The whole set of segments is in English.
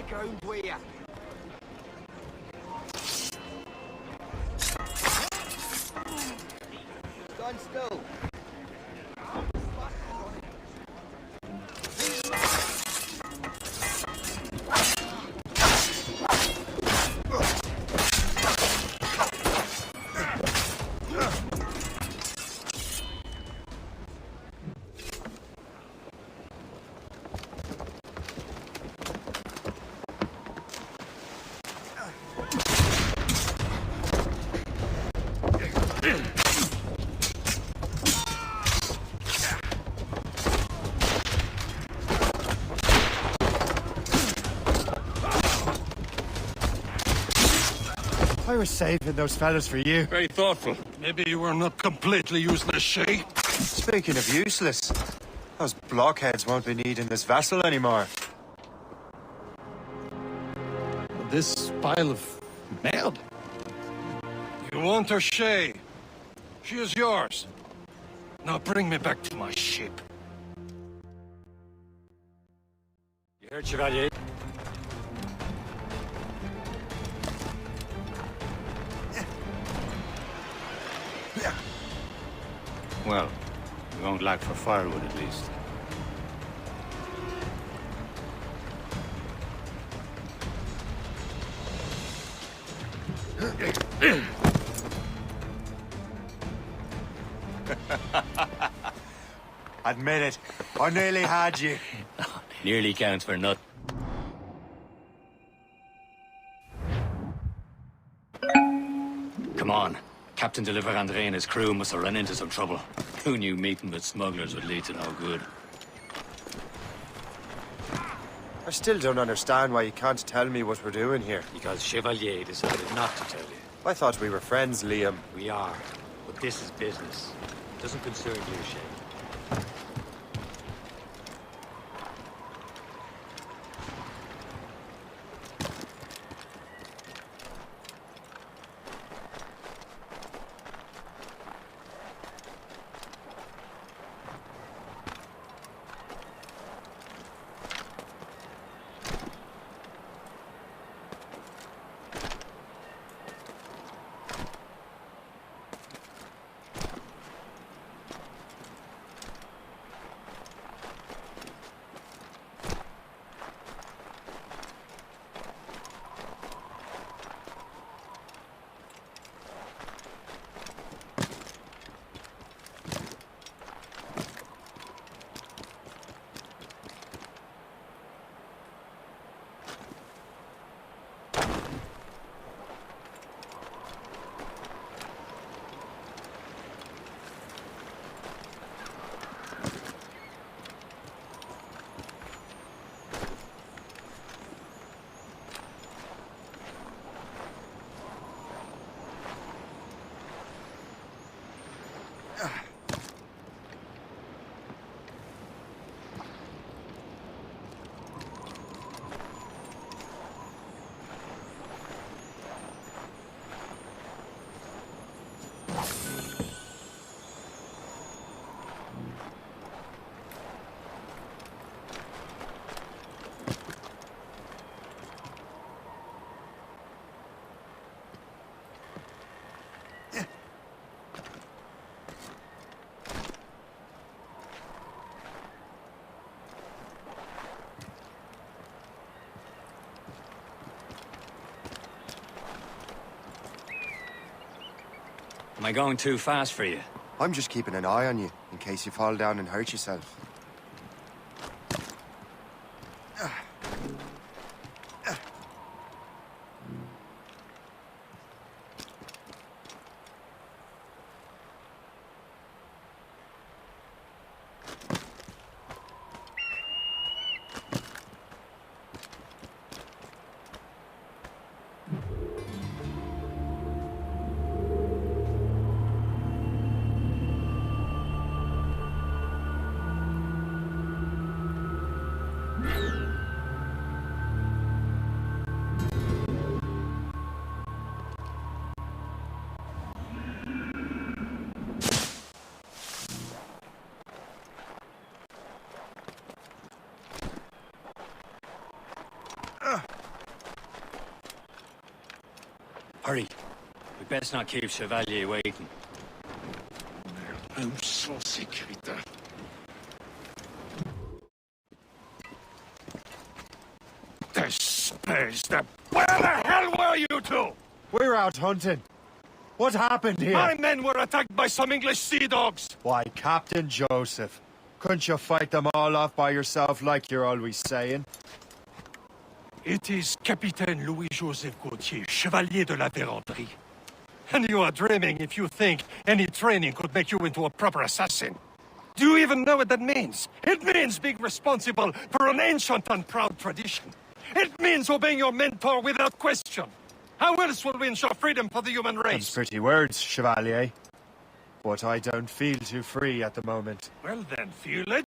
Ground with ya. Stand still. I was saving those fellas for you. Very thoughtful. Maybe you were not completely useless, Shay. Speaking of useless, those blockheads won't be needing this vessel anymore. This pile of mail? You want her, Shay? She is yours. Now bring me back to my ship. You heard, Chevalier? Well, we won't lack for firewood at least. Admit it, I nearly had you. Nearly counts for nothing. Come on. Captain Deliver André and his crew must have run into some trouble. Who knew meeting with smugglers would lead to no good? I still don't understand why you can't tell me what we're doing here. Because Chevalier decided not to tell you. I thought we were friends, Liam. We are, but this is business. It doesn't concern you, Shay. Am I going too fast for you? I'm just keeping an eye on you, in case you fall down and hurt yourself. Hurry. We best not keep Chevalier waiting. I'm so sécuritaire. Where the hell were you two? We're out hunting. What happened here? My men were attacked by some English sea dogs. Why, Captain Joseph. Couldn't you fight them all off by yourself like you're always saying? It is Capitaine Louis-Joseph Gauthier, Chevalier de la Vérendrye. And you are dreaming if you think any training could make you into a proper assassin. Do you even know what that means? It means being responsible for an ancient and proud tradition. It means obeying your mentor without question. How else will we ensure freedom for the human race? That's pretty words, Chevalier. But I don't feel too free at the moment. Well then, feel it.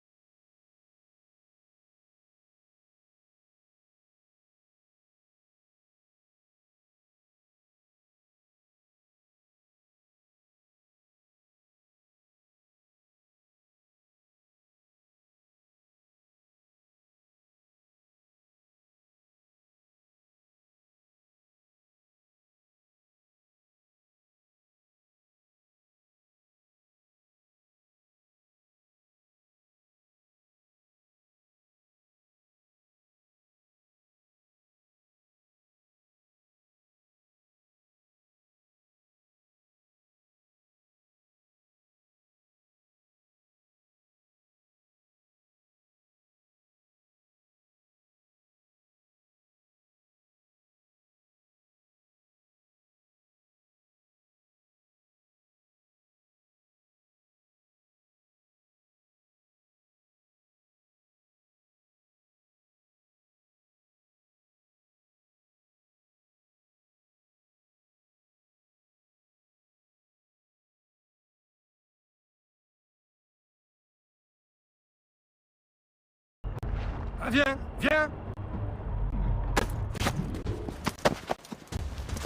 Viens, viens.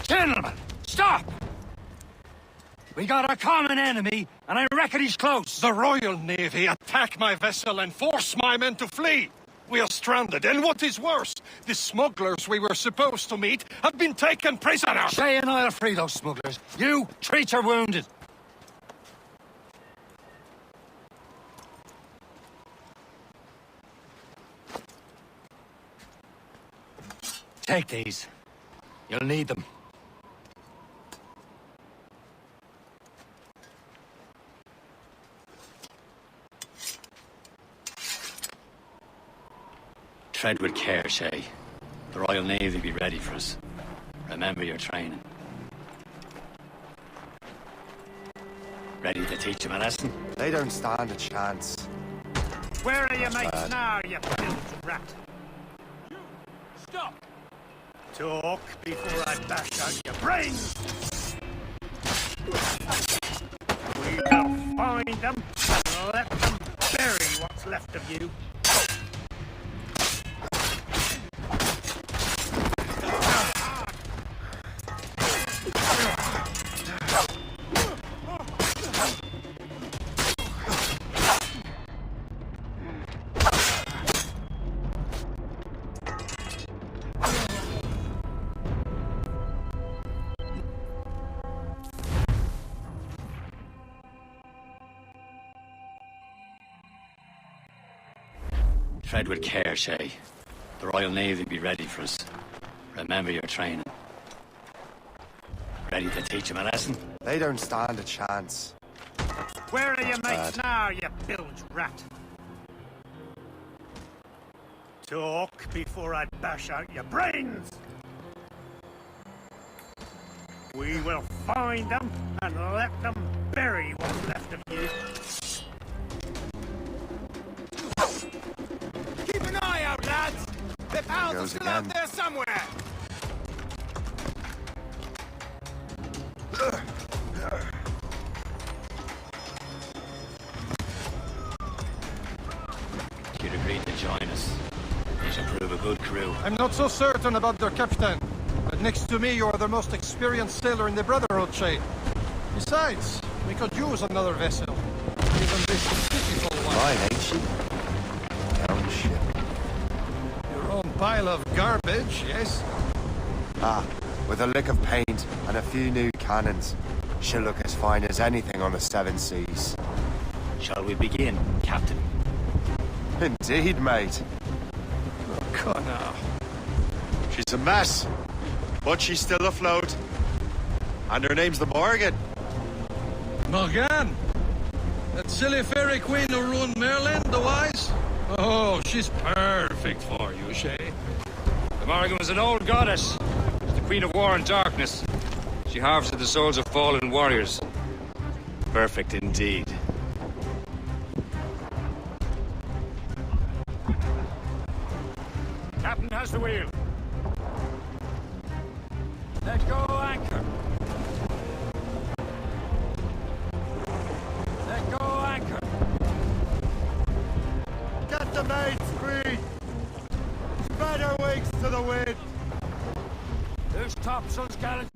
Gentlemen, stop! We got a common enemy, and I reckon he's close. The Royal Navy attack my vessel and force my men to flee. We are stranded, and what is worse, the smugglers we were supposed to meet have been taken prisoner. Shay and I'll free those smugglers. You, treat your wounded. Take these. You'll need them. Tread with care, Shay. The Royal Navy will be ready for us. Remember your training. Ready to teach them a lesson? They don't stand a chance. Where are your mates now, you filthy rat? You, stop! Talk before I bash out your brains! We will find them and let them bury what's left of you. Tread with care, Shay. The Royal Navy will be ready for us. Remember your training. Ready to teach them a lesson? They don't stand a chance. Where are your mates now, you bilge rat? Talk before I bash out your brains! We will find them and let them bury what's left of you. Keep an eye out, lads! Their pals are Goes still out again. there somewhere! You'd agreed to join us. You should prove a good crew. I'm not so certain about their captain. But next to me, you are the most experienced sailor in the Brotherhood, Shay. Besides, we could use another vessel. Even this pitiful one. Fine, ain't she? Town ship. Your own pile of garbage, yes? Ah, With a lick of paint and a few new cannons, she'll look as fine as anything on the seven seas. Shall we begin, Captain? Indeed, mate. Connor. She's a mess, but she's still afloat. And her name's the Morgan. Morgan? That silly fairy queen who ruined Merlin, the wise? Oh, she's perfect for you, Shay. The Morgan was an old goddess. She's the queen of war and darkness. She harvested the souls of fallen warriors. Perfect indeed. Captain has the wheel. Let go anchor. Let go anchor. Get the mates free! Spread her wings to the wind! There's topsails, gallant.